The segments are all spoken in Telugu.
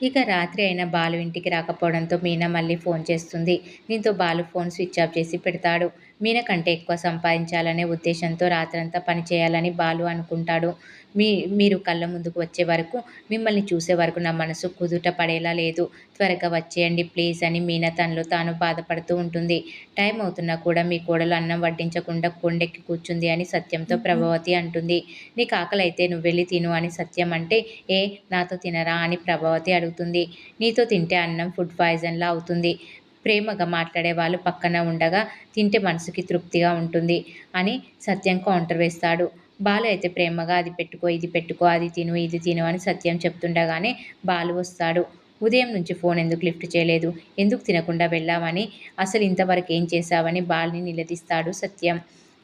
ఇక రాత్రి అయినా బాలు ఇంటికి రాకపోవడంతో మీనా మళ్ళీ ఫోన్ చేస్తుంది. దీంతో బాలు ఫోన్ స్విచ్ ఆఫ్ చేసి పెడతాడు. మీనా కంటే ఎక్కువ సంపాదించాలనే ఉద్దేశంతో రాత్రంతా పని చేయాలని బాలు అనుకుంటాడు. మీరు కళ్ళ ముందుకు వచ్చే వరకు, మిమ్మల్ని చూసే వరకు నా మనసు కుదుట పడేలా లేదు. త్వరగా వచ్చేయండి ప్లీజ్ అని మీనా తనలో తాను బాధపడుతూ ఉంటుంది. టైం అవుతున్నా కూడా మీ కోడలు అన్నం వడ్డించకుండా కొండెక్కి కూర్చుంది అని సత్యంతో ప్రభావతి అంటుంది. నీకు ఆకలైతే నువ్వెళ్ళి తిను అని సత్యం అంటే, ఏ నాతో తినరా అని ప్రభావతి అడుగుతుంది. నీతో తింటే అన్నం ఫుడ్ పాయిజన్‌లా అవుతుంది. ప్రేమగా మాట్లాడే వాళ్ళు పక్కన ఉండగా తింటే మనసుకి తృప్తిగా ఉంటుంది అని సత్యం కౌంటర్ వేస్తాడు. బాలు అయితే ప్రేమగా అది పెట్టుకో, ఇది పెట్టుకో, అది తిను, ఇది తిను అని సత్యం చెప్తుండగానే బాలు వస్తాడు. ఉదయం నుంచి ఫోన్ ఎందుకు లిఫ్ట్ చేయలేదు? ఎందుకు తినకుండా వెళ్ళావని, అసలు ఇంతవరకు ఏం చేశావని బాలుని నిలదీస్తాడు సత్యం.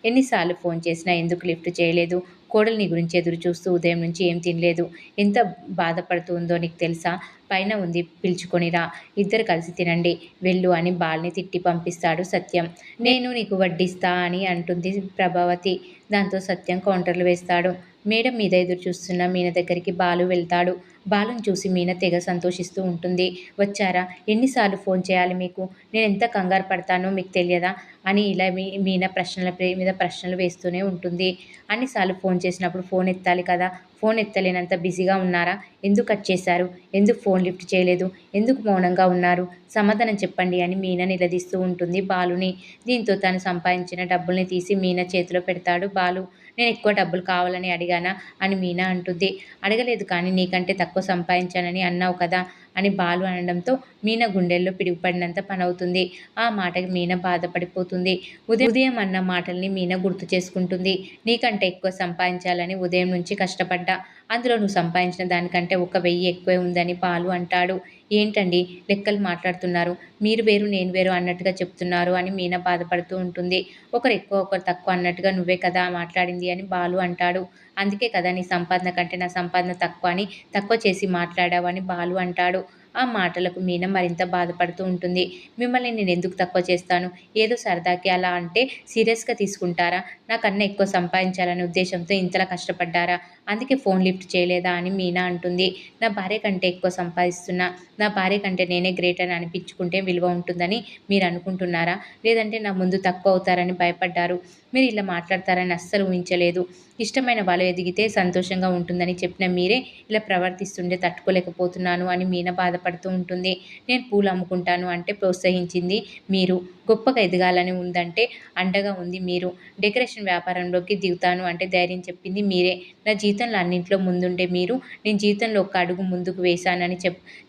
ఎన్నిసార్లు ఫోన్ చేసినా ఎందుకు లిఫ్ట్ చేయలేదు? కోడలు నీ గురించి ఎదురు చూస్తూ ఉదయం నుంచి ఏం తినలేదు. ఎంత బాధపడుతూ ఉందో నీకు తెలుసా? పైన ఉంది పిలుచుకొని రా. ఇద్దరు కలిసి తినండి. వెళ్ళు అని బాలుని తిట్టి పంపిస్తాడు సత్యం. నేను నీకు వడ్డిస్తా అని అంటుంది ప్రభావతి. దాంతో సత్యం కౌంటర్లు వేస్తాడు. మేడ మీద ఎదురు చూస్తున్న మీన దగ్గరికి బాలు వెళ్తాడు. బాలుని చూసి మీన తెగ సంతోషిస్తూ ఉంటుంది. వచ్చారా? ఎన్నిసార్లు ఫోన్ చేయాలి మీకు? నేనెంత కంగారు పడతానో మీకు తెలియదా? అని ఇలా మీన ప్రశ్నల మీద ప్రశ్నలు వేస్తూనే ఉంటుంది. అన్నిసార్లు ఫోన్ చేసినప్పుడు ఫోన్ ఎత్తాలి కదా! ఫోన్ ఎత్తలేనంత బిజీగా ఉన్నారా? ఎందుకు కట్ చేశారు? ఎందుకు ఫోన్ లిఫ్ట్ చేయలేదు? ఎందుకు మౌనంగా ఉన్నారు? సమాధానం చెప్పండి అని మీన నిలదీస్తూ ఉంటుంది బాలుని. దీంతో తను సంపాదించిన డబ్బుల్ని తీసి మీన చేతిలో పెడతాడు బాలు. నేను ఎక్కువ డబ్బులు కావాలని అడిగానా అని మీన అంటుంది. అడగలేదు కానీ నీకంటే తక్కువ సంపాదించానని అన్నావు కదా అని బాలు అనడంతో మీన గుండెల్లో పిడుగుపడినంత పనవుతుంది. ఆ మాటకి మీన బాధపడిపోతుంది. ఉదయం అన్న మాటల్ని మీన గుర్తు చేసుకుంటుంది. నీకంటే ఎక్కువ సంపాదించాలని ఉదయం నుంచి కష్టపడ్డా. అందులో నువ్వు సంపాదించిన దానికంటే 1000 ఎక్కువే ఉందని బాలు అంటాడు. ఏంటండి లెక్కలు మాట్లాడుతున్నారు? మీరు వేరు నేను వేరు అన్నట్టుగా చెప్తున్నారు అని మీన బాధపడుతూ ఉంటుంది. ఒకరు ఎక్కువ ఒకరు తక్కువ అన్నట్టుగా నువ్వే కదా మాట్లాడింది అని బాలు అంటాడు. అందుకే కదా నీ సంపాదన కంటే నా సంపాదన తక్కువ అని తక్కువ చేసి మాట్లాడావు అని బాలు అంటాడు. ఆ మాటలకు మీన మరింత బాధపడుతూ ఉంటుంది. మిమ్మల్ని నేనెందుకు తక్కువ చేస్తాను? ఏదో సరదాకి అలా అంటే సీరియస్‌గా తీసుకుంటారా? నాకన్నా ఎక్కువ సంపాదించాలనే ఉద్దేశంతో ఇంతలా కష్టపడ్డారా? అందుకే ఫోన్ లిఫ్ట్ చేయలేదా అని మీనా అంటుంది. నా భార్య కంటే ఎక్కువ సంపాదిస్తున్నా, నా భార్య కంటే నేనే గ్రేట్ అని అనిపించుకుంటే విలువ ఉంటుందని మీరనుకుంటున్నారా? లేదంటే నా ముందు తక్కువ అవుతారని భయపడ్డారు. మీరు ఇలా మాట్లాడతారని అస్సలు ఊహించలేదు. ఇష్టమైన వాళ్ళు ఎదిగితే సంతోషంగా ఉంటుందని చెప్పిన మీరే ఇలా ప్రవర్తిస్తుంటే తట్టుకోలేకపోతున్నాను అని మీన బాధపడుతూ ఉంటుంది. నేను పూలు అమ్ముకుంటాను అంటే ప్రోత్సహించింది మీరు. గొప్పగా ఎదగాలని ఉందంటే అండగా ఉంది మీరు. డెకరేషన్ వ్యాపారంలోకి దిగుతాను అంటే ధైర్యం చెప్పింది మీరే. నా జీవితంలో అన్నింట్లో ముందుండే మీరు, నేను జీవితంలో ఒక్క అడుగు ముందుకు వేశానని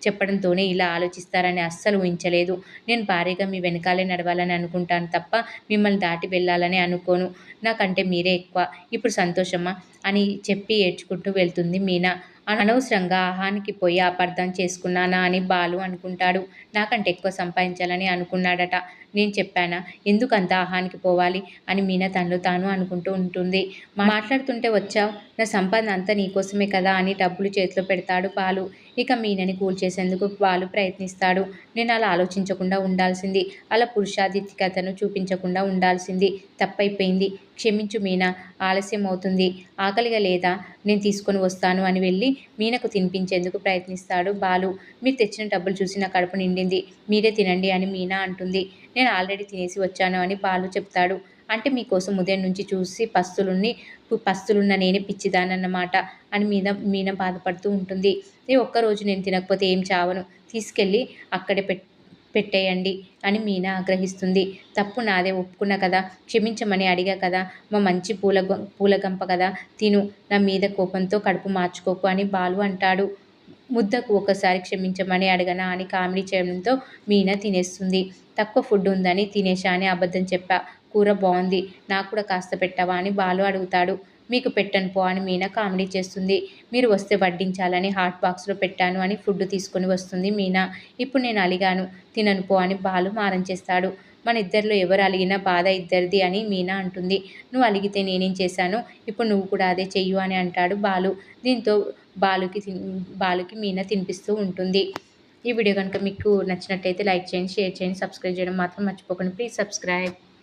చెప్పడంతోనే ఇలా ఆలోచిస్తారని అస్సలు ఊహించలేదు. నేను భారీగా మీ వెనకాలే నడవాలని అనుకుంటాను తప్ప మిమ్మల్ని దాటి వెళ్ళాలని అనుకోను. నాకంటే మీరే ఎక్కువ. ఇప్పుడు సంతోషమా? అని చెప్పి ఏడ్చుకుంటూ వెళ్తుంది మీన. అనవసరంగా ఆహానికి పోయి అపార్థం చేసుకున్నానా అని బాలు అనుకుంటాడు. నాకంటే ఎక్కువ సంపాదించాలని అనుకున్నాడట. నేను చెప్పానా? ఎందుకంత ఆహానికి పోవాలి అని మీన తనలో తాను అనుకుంటూ ఉంటుంది. మాట్లాడుతుంటే వచ్చావు. నా సంపాదన అంతా నీకోసమే కదా అని డబ్బులు చేతిలో పెడతాడు బాలు. ఇక మీనని కూల్చేసేందుకు బాలు ప్రయత్నిస్తాడు. నేను అలా ఆలోచించకుండా ఉండాల్సింది. అలా పురుషాధిక్యతను చూపించకుండా ఉండాల్సింది. తప్పైపోయింది. క్షమించు మీనా. ఆలస్యం అవుతుంది. ఆకలిగా లేదా? నేను తీసుకొని వస్తాను అని వెళ్ళి మీనకు తినిపించేందుకు ప్రయత్నిస్తాడు బాలు. మీరు తెచ్చిన డబ్బులు చూసి నా కడుపు నిండింది. మీరే తినండి అని మీనా అంటుంది. నేను ఆల్రెడీ తినేసి వచ్చాను అని బాలు చెప్తాడు. అంటే మీకోసం ఉదయం నుంచి చూసి పస్తులున్న నేనే పిచ్చిదాన్నన్నమాట అని మీన బాధపడుతూ ఉంటుంది. ఈ ఒక్కరోజు నేను తినకపోతే ఏం చావను. తీసుకెళ్ళి అక్కడే పెట్టేయండి అని మీనా ఆగ్రహిస్తుంది. తప్పు నాదే ఒప్పుకున్నా కదా! క్షమించమని అడిగా కదా! మా మంచి పూలగంప కదా! తిను. నా మీద కోపంతో కడుపు మార్చుకోకు అని బాలు అంటాడు. ముద్దకు ఒకసారి క్షమించమని అడగనా అని కామెడీ చేయడంతో మీనా తినేస్తుంది. తక్కువ ఫుడ్ ఉందని తినేశా అని అబద్ధం చెప్పా. కూర బావుంది. నాకు కూడా కాస్త పెట్టవా అని బాలు అడుగుతాడు. మీకు పెట్టను పో అని మీనా కామెడీ చేస్తుంది. మీరు వస్తే వడ్డించాలని హాట్ బాక్స్‌లో పెట్టాను అని ఫుడ్ తీసుకొని వస్తుంది మీనా. ఇప్పుడు నేను అలిగాను. తినను పో అని బాలు మారం చేస్తాడు. మన ఇద్దరిలో ఎవరు అలిగినా బాధ ఇద్దరిది అని మీనా అంటుంది. నువ్వు అలిగితే నేనేం చేశాను? ఇప్పుడు నువ్వు కూడా అదే చెయ్యు అని అంటాడు బాలు. దీంతో బాలుకి మీనా తినిపిస్తూ ఉంటుంది. ఈ వీడియో కనుక మీకు నచ్చినట్టయితే లైక్ చేయండి, షేర్ చేయండి, సబ్స్క్రైబ్ చేయడం మాత్రం మర్చిపోకండి. Please subscribe.